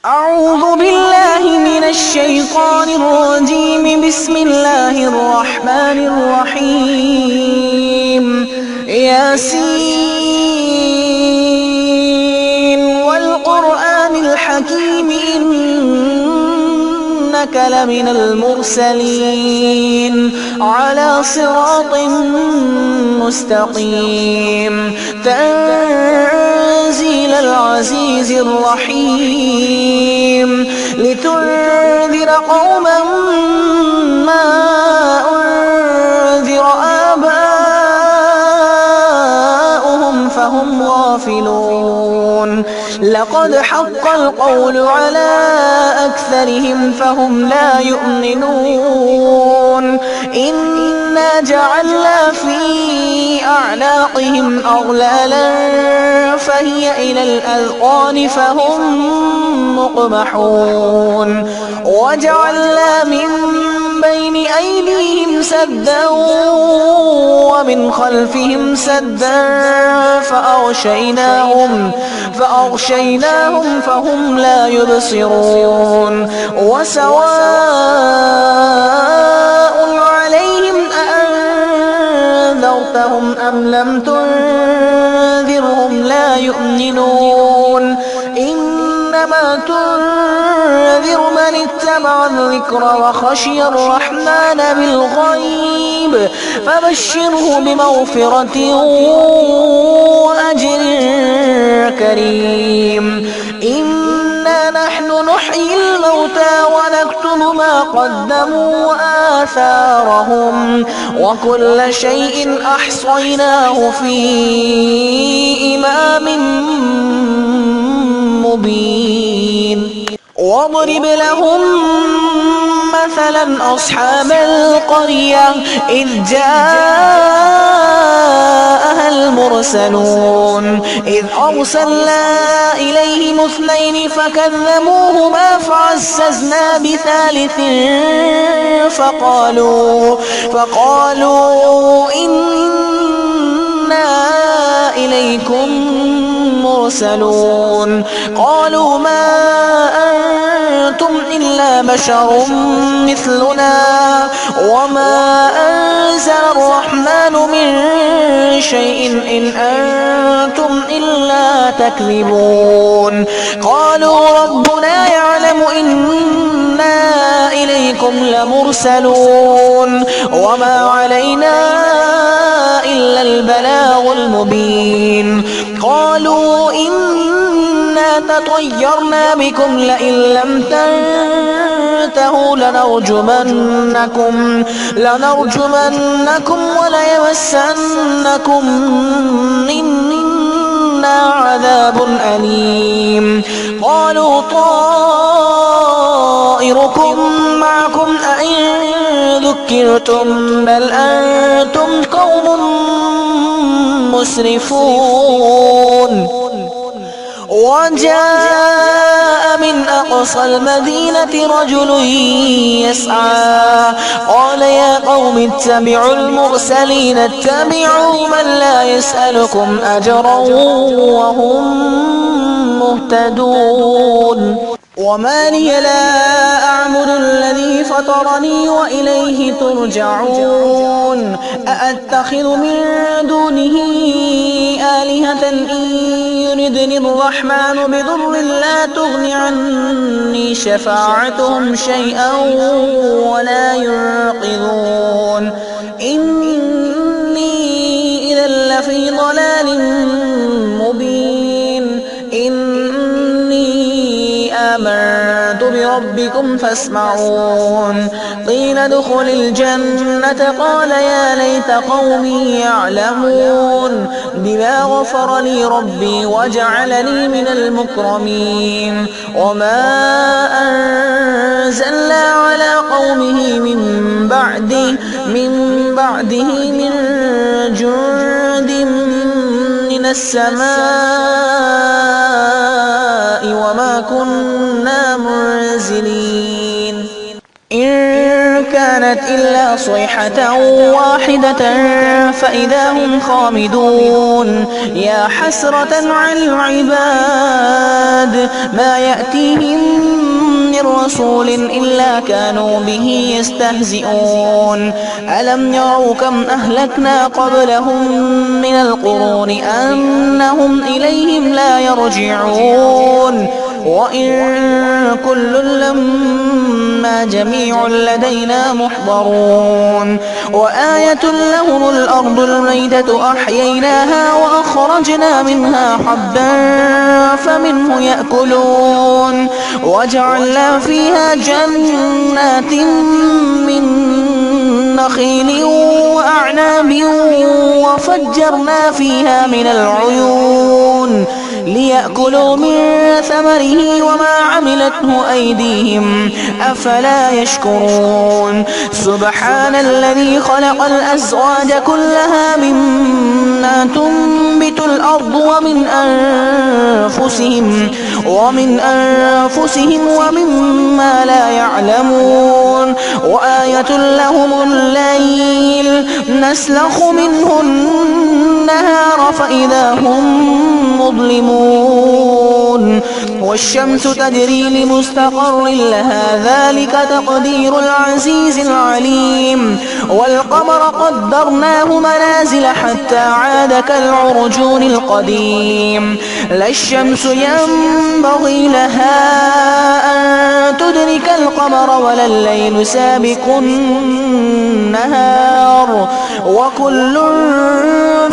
أعوذ بالله من الشيطان الرجيم. بسم الله الرحمن الرحيم. ياسين والقرآن الحكيم إنك لمن المرسلين على صراط مستقيم. تنزيل العزيز الرحيم. لتنذر قوما ما أنذر آباؤهم فهم غافلون. لقد حق القول على أكثرهم فهم لا يؤمنون. إنا جعلنا في أعناقهم أغلالا فهي إلى الأذقان فهم مقمحون. وجعلنا من بين أيديهم سدا ومن خلفهم سدا فأغشيناهم فهم لا يبصرون. وسواء عليهم أأنذرتهم أم لم تنذرهم لا يؤمنون. إنما تنذر من اتبع الذكر وخشي الرحمن بالغيب فبشره بمغفرة وأجر كريم. إنا نحن نحيي الموتى ونكتب ما قدموا وآثارهم وكل شيء أحصيناه في إمام مبين. واضرب لهم مثلا أصحاب القرية إذ جاءها المرسلون إذ أرسلنا إليهم اثنين فكذبوهما فعززنا بثالث فقالوا إنا إليكم مرسلون. قالوا ما أنتم إلا بشر مثلنا وما أنزل الرحمن من شيء إن أنتم إلا تكذبون. قالوا ربنا يعلم إنا إليكم لمرسلون وما علينا إلا البلاغ المبين. قالوا إنا تطيرنا بكم لئن لم تنتهوا لنرجمنكم وليمسنكم منا عذاب أليم. قالوا طائركم معكم أئن ذكرتم بل أنتم قوم مسرفون. وجاء من أقصى المدينة رجل يسعى قال يا قوم اتبعوا المرسلين اتبعوا من لا يسألكم أجرا وهم مهتدون. وما لي لا أعبد الذي فطرني وإليه ترجعون. أأتخذ من دونه آلهة إن يردني الرحمن بضر لا تغن عني شفاعتهم شيئا ولا ينقذون. إني إذا لفي ضلال مبين. آمنت بربكم فاسمعون. قيل ادخل الجنة قال يا ليت قومي يعلمون بما غفر لي ربي وجعلني من المكرمين. وما أنزلنا على قومه من بعده من جند من السماء وما كنا منزلين. إن كان كانت إلا صيحة واحدة فإذا هم خامدون يا حسرة على العباد ما يأتيهم من رسول إلا كانوا به يستهزئون ألم يروا كم أهلكنا قبلهم من القرون أنهم إليهم لا يرجعون وإن كل لما جميع لدينا محضرون وآية لهم الأرض الميتة أحييناها وأخرجنا منها حبا فمنه يأكلون وجعلنا فيها جنات من نخيل وأعناب وفجرنا فيها من العيون ليأكلوا من ثمره وما عملته أيديهم أفلا يشكرون سبحان الذي خلق الأزواج كلها مما تنبت الأرض ومن أنفسهم ومما لا يعلمون وآية لهم الليل نسلخ منه النهار فإذا هم مظلمون والشمس تجري لمستقر لها ذلك تقدير العزيز العليم والقمر قدرناه منازل حتى عاد كالعرجون القديم لا الشمس ينبغي لها أن تدرك القمر ولا الليل سابق النهار وكل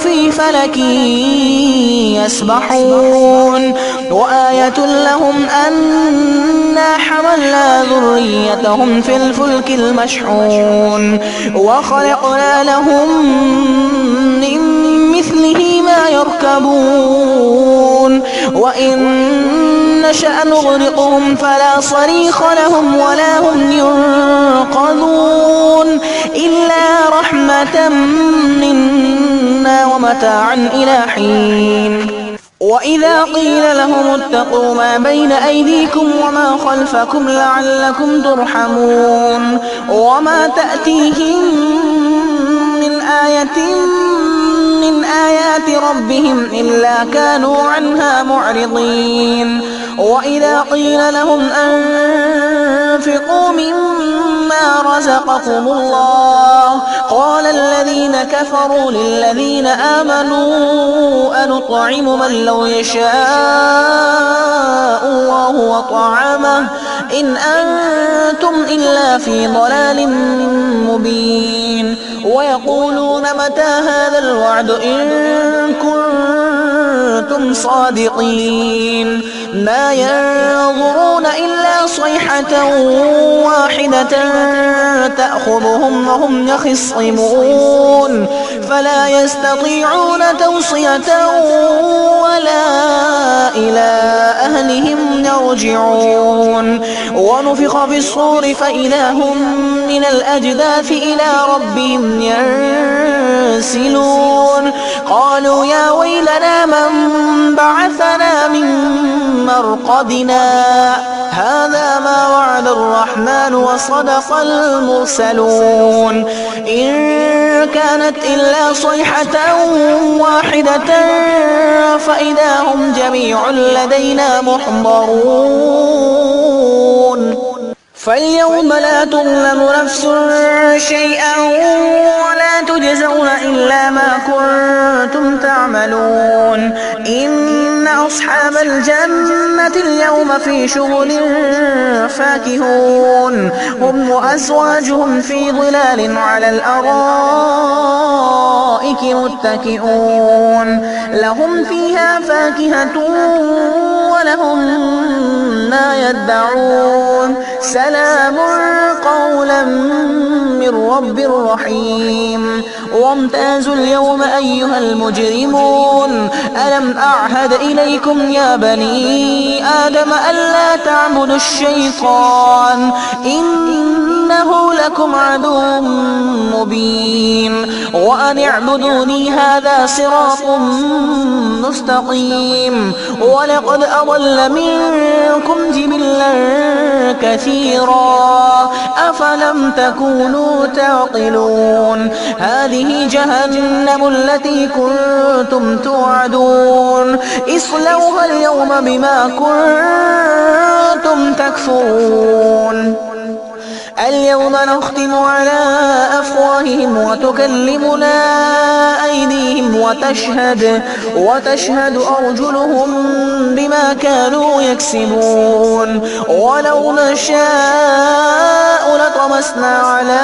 في فلك يسبحون وآية لهم أنا حملنا ذريتهم في الفلك المشحون وخلقنا لهم من مثله ما يركبون وإن نشأ نغرقهم فلا صريخ لهم ولا هم ينقذون إلا رحمة منا ومتاعا إلى حين وإذا قيل لهم اتقوا ما بين أيديكم وما خلفكم لعلكم ترحمون وما تأتيهم من آية من آيات ربهم إلا كانوا عنها معرضين وإذا قيل لهم أنفقوا مما رزقكم الله قال الذين كفروا للذين آمنوا أنطعم من لو يشاء الله وطعمه إن أنتم إلا في ضلال مبين ويقولون متى هذا الوعد إن كنتم صادقين ما ينظرون إلا صيحة واحدة تأخذهم وهم يخصمون فلا يستطيعون توصية ولا إلى أهلهم يرجعون ونفخ في الصور فإذا هم من الأجداث إلى ربهم ينسلون قالوا يا ويلنا من بعثنا من مرقدنا هذا ما وعد الرحمن وصدق المرسلون إن كانت إلا صيحة واحدة فإذا هم جميع لدينا محضرون فاليوم لا تظلم نفس شيئا ولا تجزون إلا ما كنتم تعملون إن أصحاب الجنة اليوم في شغل فاكهون هم وأزواجهم في ظلال على الأرائك متكئون لهم فيها فاكهة ولهم ما يدعون سلام قولا من رب رحيم وامتازوا اليوم أيها المجرمون ألم أعهد إليكم يا بني آدم ألا تعبدوا الشيطان إنه لكم عدو مبين وأن اعبدوني هذا صراط مستقيم ولقد أضل منكم جبلا كثيرا أفلم تكونوا تعقلون هذه جهنم التي كنتم توعدون اصلوها اليوم بما كنتم تكفرون اليوم نختم على أفواههم وتكلمنا أيديهم وتشهد أرجلهم بما كانوا يكسبون ولو نشاء لطمسنا على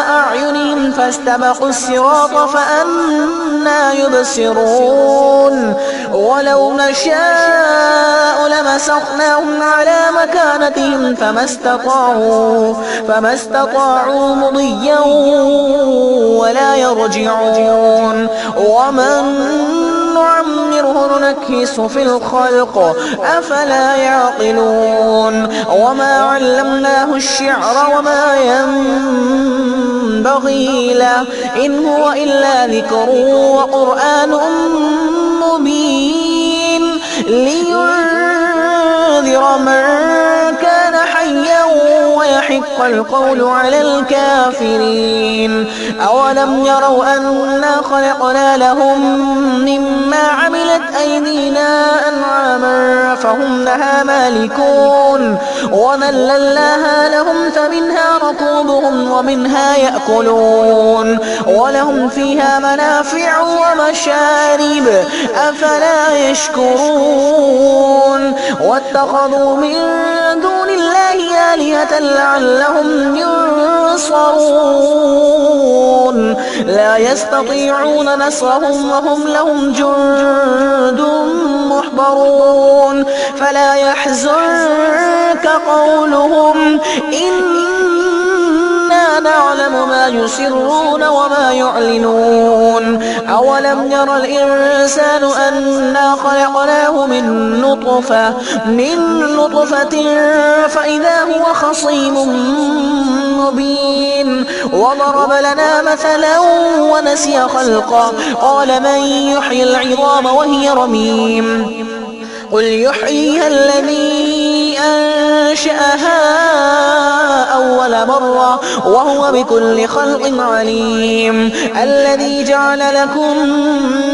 أعينهم فاستبقوا الصراط فأنى يبصرون ولو نشاء لمسخناهم على مكانتهم فما استطاعوا مضيا ولا يرجعون ومن نعمره ننكس في الخلق أفلا يعقلون وما علمناه الشعر وما ينبغي له إن هو إلا ذكر وقرآن مبين لينذر من كان حيا ويحق القول على الكافرين أولم يروا أنا خلقنا لهم مما عملت أيدينا أنعاما فهم لها مالكون وذللناها لهم فمنها ركوبهم ومنها يأكلون ولهم فيها منافع ومشارب أفلا يشكرون واتخذوا من دون الله آلهة لعلهم ينصرون لا يستطيعون نصرهم وهم لهم جند محضرون فلا يحزنك قولهم إنا نعلم ما يسرون وما يعلنون أولم ير الإنسان أنا خلقناه من نطفة فإذا هو خصيم مبين وضرب لنا مثلا ونسي خلقه قال من يحيي العظام وهي رميم قل يحييها الذي أنشأها أول مرة وهو بكل خلق عليم الذي جعل لكم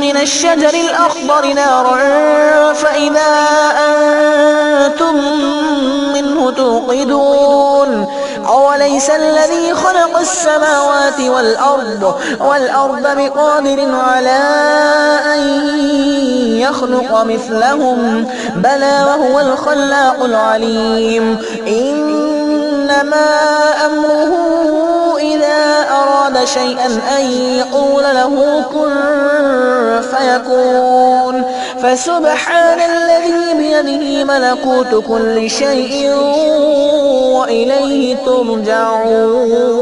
من الشجر الأخضر نارا فإذا أنتم منه توقدون أوليس الذي خلق السماوات والأرض بقادر على أن يخلق مثلهم بلى وهو الخلاق العليم إنما أمره إذا أراد شيئا أن يقول له كن فيكون فسبحان الذي بيده ملكوت كل شيء وإليه ترجعون